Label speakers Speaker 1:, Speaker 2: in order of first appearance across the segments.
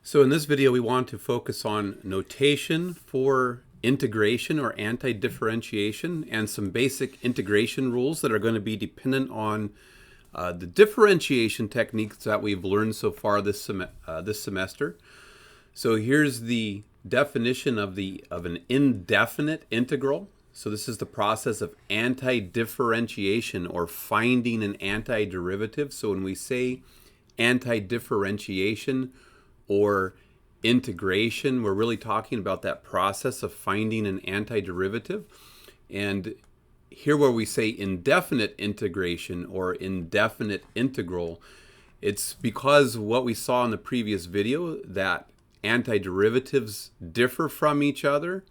Speaker 1: So in this video, we want to focus on notation for integration or anti-differentiation and some basic integration rules that are going to be dependent on the differentiation techniques that we've learned so far this semester. So here's the definition of an indefinite integral. So this is the process of anti-differentiation or finding an antiderivative. So when we say anti-differentiation or integration, we're really talking about that process of finding an antiderivative. And here where we say indefinite integration or indefinite integral, it's because what we saw in the previous video that antiderivatives differ from each other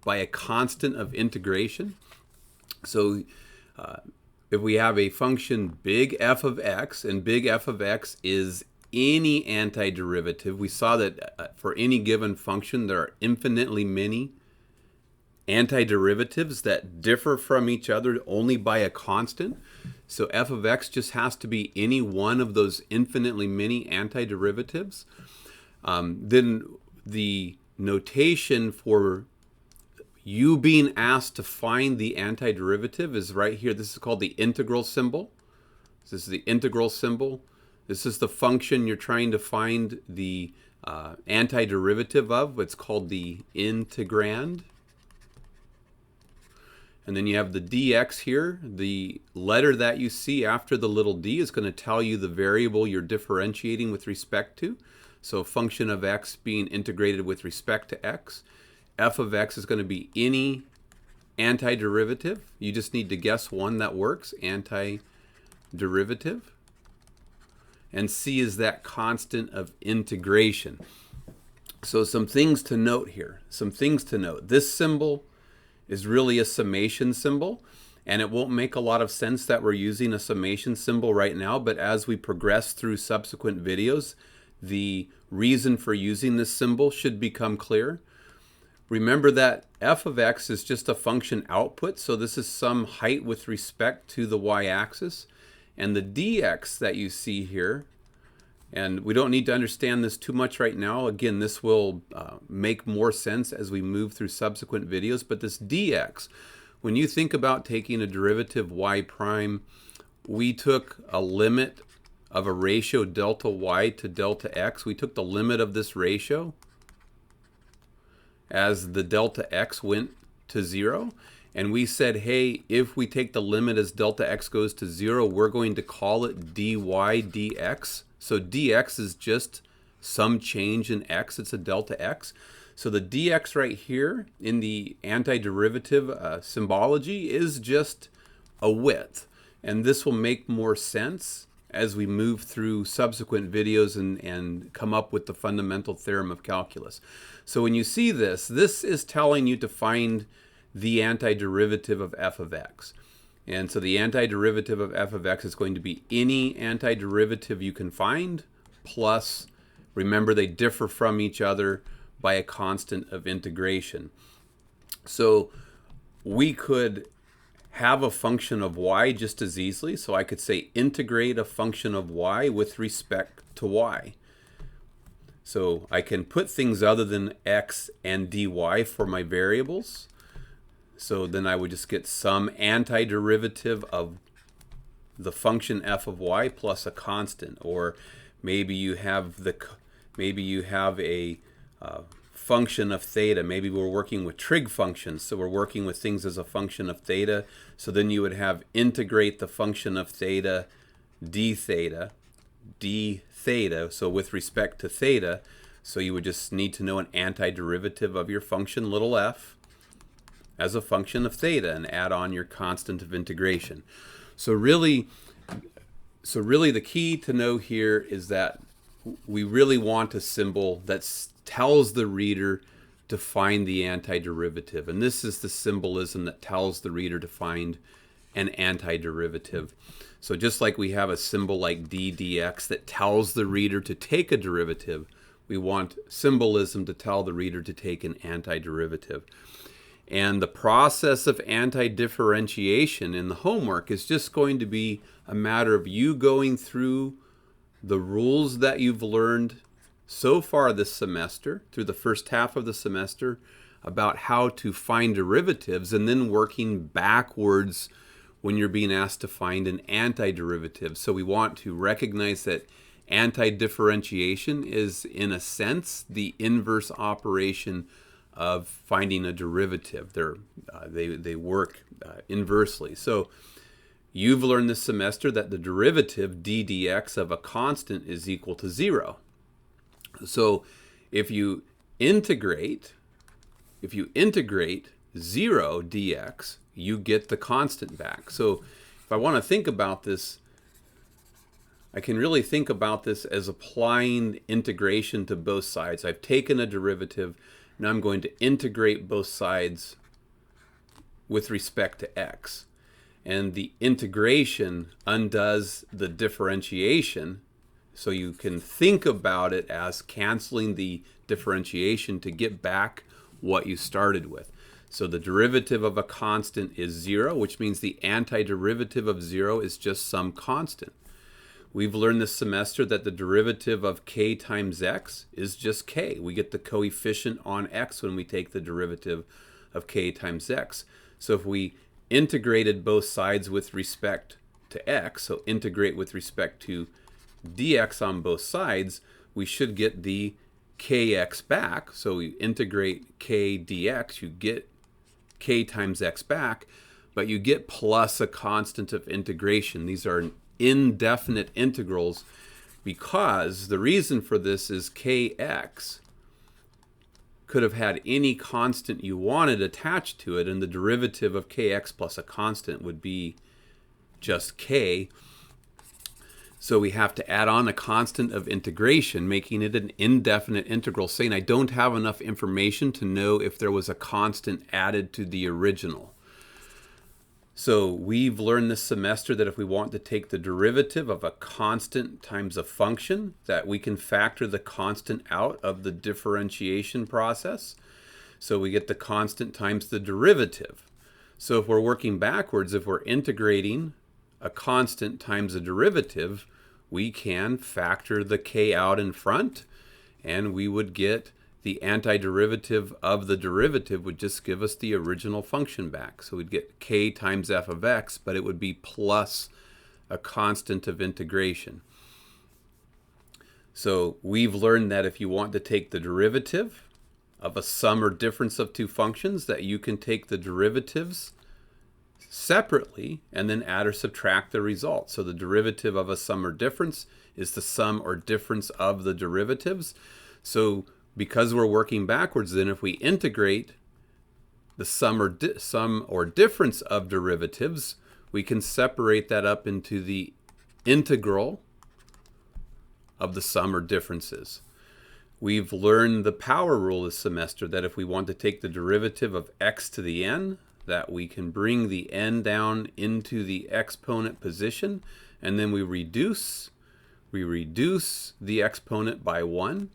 Speaker 1: by a constant of integration. So if we have a function big f of x, and big f of x is any antiderivative, we saw that for any given function there are infinitely many antiderivatives that differ from each other only by a constant. So f of x just has to be any one of those infinitely many antiderivatives. Then the notation for you being asked to find the antiderivative is right here. This is called the integral symbol. This is the integral symbol. This is the function you're trying to find the antiderivative of. It's called the integrand. And then you have the dx here. The letter that you see after the little d is going to tell you the variable you're differentiating with respect to. So a function of x being integrated with respect to x. F of x is going to be any antiderivative. You just need to guess one that works, antiderivative. And c is that constant of integration. So some things to note here. This symbol is really a summation symbol, and it won't make a lot of sense that we're using a summation symbol right now, but as we progress through subsequent videos, the reason for using this symbol should become clear. Remember that f of x is just a function output, so this is some height with respect to the y-axis. And the dx that you see here, and we don't need to understand this too much right now. Again, this will make more sense as we move through subsequent videos. But this dx, when you think about taking a derivative y prime, we took a limit of a ratio delta y to delta x. We took the limit of this ratio as the delta x went to 0. And we said, hey, if we take the limit as delta x goes to 0, we're going to call it dy dx. So dx is just some change in x. It's a delta x. So the dx right here in the antiderivative symbology is just a width. And this will make more sense as we move through subsequent videos and come up with the fundamental theorem of calculus. So when you see this, this is telling you to find the antiderivative of f of x. And so the antiderivative of f of x is going to be any antiderivative you can find, plus, remember, they differ from each other by a constant of integration. So we could have a function of y just as easily. So I could say integrate a function of y with respect to y. So I can put things other than x and dy for my variables. So then I would just get some antiderivative of the function f of y plus a constant. Or maybe you have a function of theta. Maybe we're working with trig functions, so we're working with things as a function of theta. So then you would have integrate the function of theta d theta. So with respect to theta, so you would just need to know an antiderivative of your function little f as a function of theta and add on your constant of integration. So really the key to know here is that we really want a symbol that tells the reader to find the antiderivative. And this is the symbolism that tells the reader to find an antiderivative. So just like we have a symbol like d dx that tells the reader to take a derivative, we want symbolism to tell the reader to take an antiderivative. And the process of anti-differentiation in the homework is just going to be a matter of you going through the rules that you've learned so far this semester, through the first half of the semester, about how to find derivatives, and then working backwards when you're being asked to find an antiderivative. So we want to recognize that anti-differentiation is, in a sense, the inverse operation of finding a derivative. They work inversely. So you've learned this semester that the derivative d dx of a constant is equal to 0. So if you integrate 0 dx, you get the constant back. So if I want to think about this, I can really think about this as applying integration to both sides. I've taken a derivative, now I'm going to integrate both sides with respect to x. And the integration undoes the differentiation, so you can think about it as canceling the differentiation to get back what you started with. So the derivative of a constant is 0, which means the antiderivative of 0 is just some constant. We've learned this semester that the derivative of k times x is just k. We get the coefficient on x when we take the derivative of k times x. So if we integrated both sides with respect to x, so integrate with respect to dx on both sides, we should get the kx back. So we integrate k dx, you get k times x back, but you get plus a constant of integration. These are indefinite integrals because the reason for this is kx could have had any constant you wanted attached to it, and the derivative of kx plus a constant would be just k. So we have to add on a constant of integration, making it an indefinite integral, saying I don't have enough information to know if there was a constant added to the original. So we've learned this semester that if we want to take the derivative of a constant times a function, that we can factor the constant out of the differentiation process. So we get the constant times the derivative. So if we're working backwards, if we're integrating a constant times a derivative, we can factor the k out in front, and we would get the antiderivative of the derivative would just give us the original function back. So we'd get k times f of x, but it would be plus a constant of integration. So we've learned that if you want to take the derivative of a sum or difference of two functions, that you can take the derivatives separately and then add or subtract the result. So the derivative of a sum or difference is the sum or difference of the derivatives. So because we're working backwards, then if we integrate the sum or difference of derivatives, we can separate that up into the integral of the sum or differences. We've learned the power rule this semester, that if we want to take the derivative of x to the n, that we can bring the n down into the exponent position, and then we reduce the exponent by 1.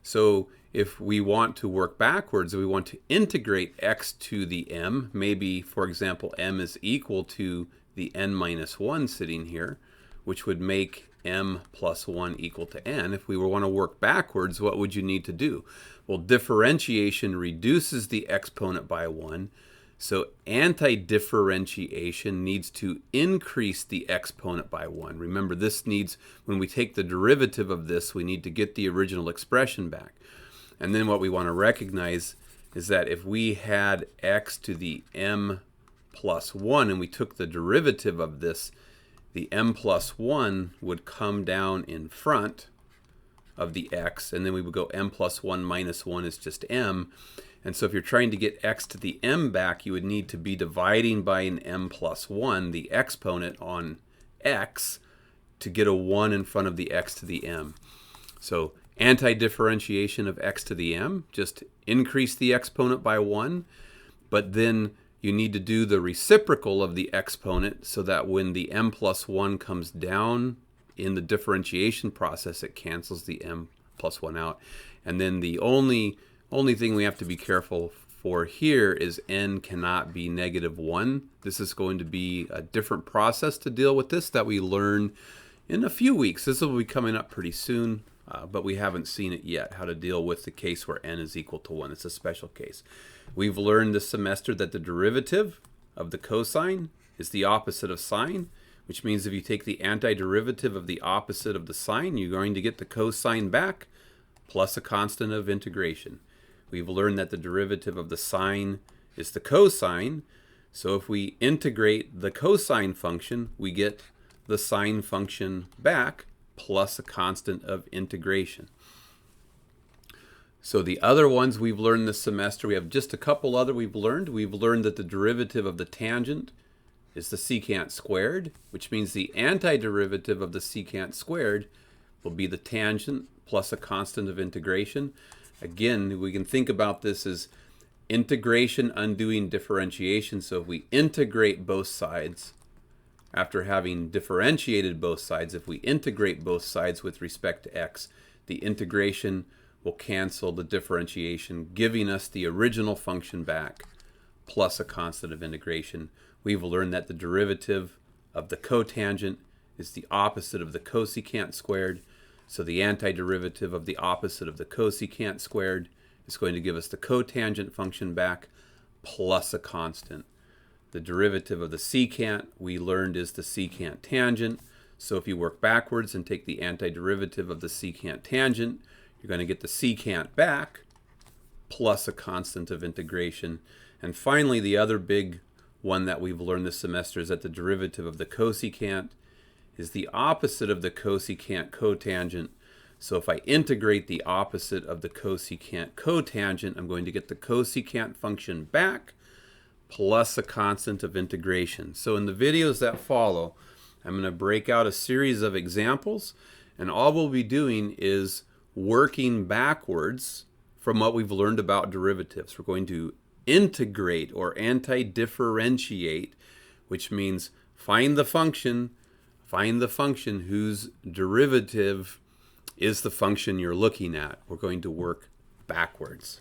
Speaker 1: So if we want to work backwards, we want to integrate x to the m. Maybe, for example, m is equal to the n minus 1 sitting here, which would make m plus 1 equal to n. If we want to work backwards, what would you need to do? Well, differentiation reduces the exponent by 1. So anti-differentiation needs to increase the exponent by 1. Remember, this needs, when we take the derivative of this, we need to get the original expression back. And then what we want to recognize is that if we had x to the m plus 1 and we took the derivative of this, the m plus 1 would come down in front of the x, and then we would go m plus 1 minus 1 is just m. And so if you're trying to get x to the m back, you would need to be dividing by an m plus 1, the exponent on x, to get a 1 in front of the x to the m. So anti-differentiation of x to the m, just increase the exponent by 1, but then you need to do the reciprocal of the exponent so that when the m plus 1 comes down in the differentiation process, it cancels the m plus 1 out. And then the only thing we have to be careful for here is n cannot be -1. This is going to be a different process to deal with this that we learn in a few weeks. This will be coming up pretty soon. but we haven't seen it yet, how to deal with the case where n is equal to 1. It's a special case. We've learned this semester that the derivative of the cosine is the opposite of sine, which means if you take the antiderivative of the opposite of the sine, you're going to get the cosine back plus a constant of integration. We've learned that the derivative of the sine is the cosine, so if we integrate the cosine function, we get the sine function back plus a constant of integration. So the other ones we've learned this semester, we have just a couple other we've learned. We've learned that the derivative of the tangent is the secant squared, which means the antiderivative of the secant squared will be the tangent plus a constant of integration. Again, we can think about this as integration undoing differentiation. So if we integrate both sides, after having differentiated both sides, if we integrate both sides with respect to x, the integration will cancel the differentiation, giving us the original function back plus a constant of integration. We've learned that the derivative of the cotangent is the opposite of the cosecant squared. So the antiderivative of the opposite of the cosecant squared is going to give us the cotangent function back plus a constant. The derivative of the secant we learned is the secant tangent. So if you work backwards and take the antiderivative of the secant tangent, you're going to get the secant back plus a constant of integration. And finally, the other big one that we've learned this semester is that the derivative of the cosecant is the opposite of the cosecant cotangent. So if I integrate the opposite of the cosecant cotangent, I'm going to get the cosecant function back plus a constant of integration. So in the videos that follow, I'm going to break out a series of examples, and all we'll be doing is working backwards from what we've learned about derivatives. We're going to integrate or anti-differentiate, which means find the function whose derivative is the function you're looking at. We're going to work backwards.